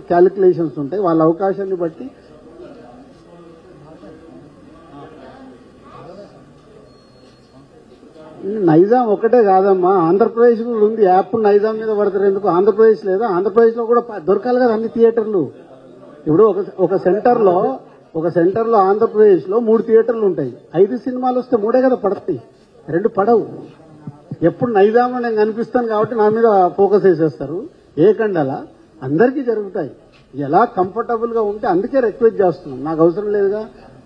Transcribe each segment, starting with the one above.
Calculations ఉంటాయి. వాళ్ళ అవకాశాన్ని బట్టి నైజాం ఒకటే కాదమ్మా, ఆంధ్రప్రదేశ్ కూడా ఉంది. యాప్ నైజాం మీద పడతారు ఎందుకు? ఆంధ్రప్రదేశ్ లేదా? ఆంధ్రప్రదేశ్ లో కూడా దొరకాలి కదా అన్ని థియేటర్లు. ఇప్పుడు ఒక సెంటర్ లో ఆంధ్రప్రదేశ్ లో 3 థియేటర్లు ఉంటాయి. 5 సినిమాలు వస్తే 3 కదా పడతాయి, 2 పడవు. ఎప్పుడు నైజాంలో నేను కనిపిస్తాను కాబట్టి నా మీద ఫోకస్ వేసేస్తారు. ఏకండలా అందరికీ జరుగుతాయి. ఎలా కంఫర్టబుల్ గా ఉంటే అందుకే రిక్వెస్ట్ చేస్తున్నాం. నాకు అవసరం లేదుగా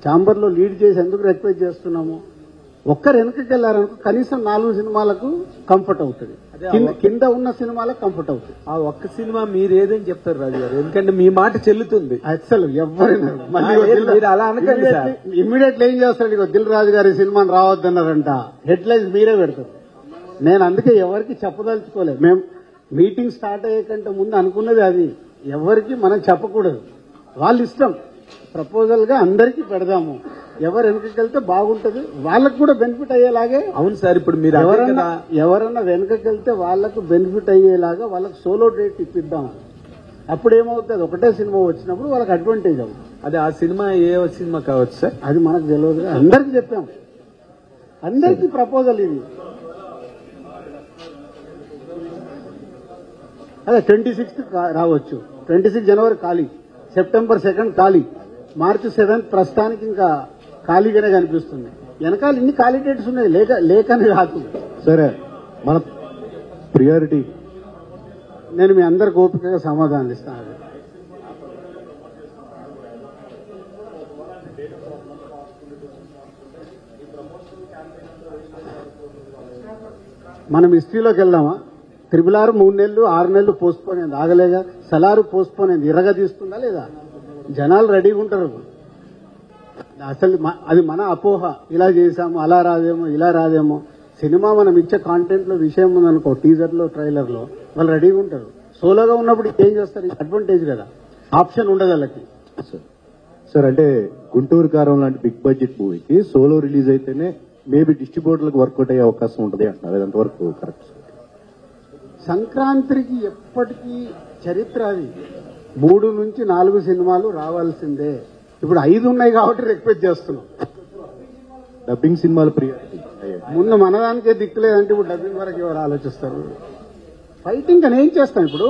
ఛాంబర్ లో లీడ్ చేసి ఎందుకు రిక్వెస్ట్ చేస్తున్నాము? ఒక్కరు వెనకకి వెళ్లారనుకో కనీసం 4 సినిమాలకు కంఫర్ట్ అవుతుంది, కింద ఉన్న సినిమాలకు కంఫర్ట్ అవుతుంది. ఆ ఒక్క సినిమా మీరు ఏదని చెప్తారు రాజు గారు, ఎందుకంటే మీ మాట చెల్లుతుంది. అసలు ఎవరైనా మీరు అలా అనకండి. ఇమ్మీడియట్లీ ఏం చేస్తాడు, ఇక దిల్ రాజు గారి సినిమాని రావద్దన్నారంట, హెడ్ లైన్స్ మీరే పెడతారు. నేను అందుకే ఎవరికి చెప్పదలుచుకోలేదు. మేము మీటింగ్ స్టార్ట్ అయ్యే కంటే ముందు అనుకున్నది అది. ఎవరికి మనం చెప్పకూడదు, వాళ్ళ ఇష్టం. ప్రపోజల్ గా అందరికీ పెడదాము, ఎవరు వెనకకెళ్తే బాగుంటది, వాళ్ళకు కూడా బెనిఫిట్ అయ్యేలాగే. అవును సార్, ఇప్పుడు మీరు ఎవరన్నా వెనకకెళ్తే వాళ్ళకు బెనిఫిట్ అయ్యేలాగా వాళ్ళకు సోలో డేట్ ఇప్పిద్దాం. అప్పుడు ఏమవుతుంది, ఒకటే సినిమా వచ్చినప్పుడు వాళ్ళకి అడ్వాంటేజ్ అవుతుంది. అదే ఆ సినిమా ఏ సినిమా కావచ్చు సార్, అది మనకు తెలియదు. అందరికి చెప్పాం, అందరికీ ప్రపోజల్ ఇది. అదే 26th రావచ్చు, 26 జనవరి ఖాళీ, సెప్టెంబర్ 2 ఖాళీ, మార్చి 7 ప్రస్తుతానికి ఇంకా ఖాళీగానే కనిపిస్తుంది. వెనకాల ఇన్ని ఖాళీ డేట్స్ ఉన్నాయి, లేకని రాదు. సరే, మన ప్రియారిటీ నేను మీ అందరికి ఓపికగా సమాధానం ఇస్తాను. మనం హిస్టరీలోకి వెళ్దామా? 6 3 నెలలు 6 నెలలు పోస్ట్ పోన్ అయింది, ఆగలేగా. సలారు పోస్ట్ పోన్ అయింది, ఇరగదీస్తుందా లేదా? జనాలు రెడీగా ఉంటారు. అసలు అది మన అపోహ, ఇలా చేశాము అలా రాదేమో ఇలా రాదేమో. సినిమా మనం ఇచ్చే కాంటెంట్ లో విషయం ఉందనుకో, టీజర్ లో ట్రైలర్ లో వాళ్ళు రెడీగా ఉంటారు. సోలోగా ఉన్నప్పుడు ఏం చేస్తారు? అడ్వాంటేజ్ కదా, ఆప్షన్ ఉండదు వాళ్ళకి. సార్, అంటే గుంటూరు కారం లాంటి బిగ్ బడ్జెట్ మూవీకి సోలో రిలీజ్ అయితేనే మేబీ డిస్ట్రిబ్యూటర్లకు వర్కౌట్ అయ్యే అవకాశం ఉంటుంది అంటున్నారు, ఎంతవరకు కరెక్ట్? సంక్రాంతికి ఎప్పటికీ చరిత్ర అది. 3 నుంచి 4 సినిమాలు రావాల్సిందే. ఇప్పుడు 5 ఉన్నాయి కాబట్టి రిక్వెస్ట్ చేస్తున్నాం. డబ్బింగ్ సినిమాలు ప్రియారిటీ. ముందు మనదానికే దిక్కులేదంటే ఇప్పుడు డబ్బింగ్ వరకు ఎవరు ఆలోచిస్తారు? ఫైటింగ్ అని ఏం చేస్తాం? ఇప్పుడు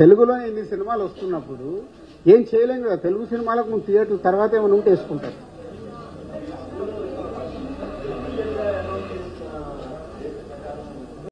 తెలుగులోనే ఇన్ని సినిమాలు వస్తున్నప్పుడు ఏం చేయలేం కదా. తెలుగు సినిమాలకు ముందు థియేటర్ తర్వాత ఏమైనా ఉంటే వేసుకుంటారు.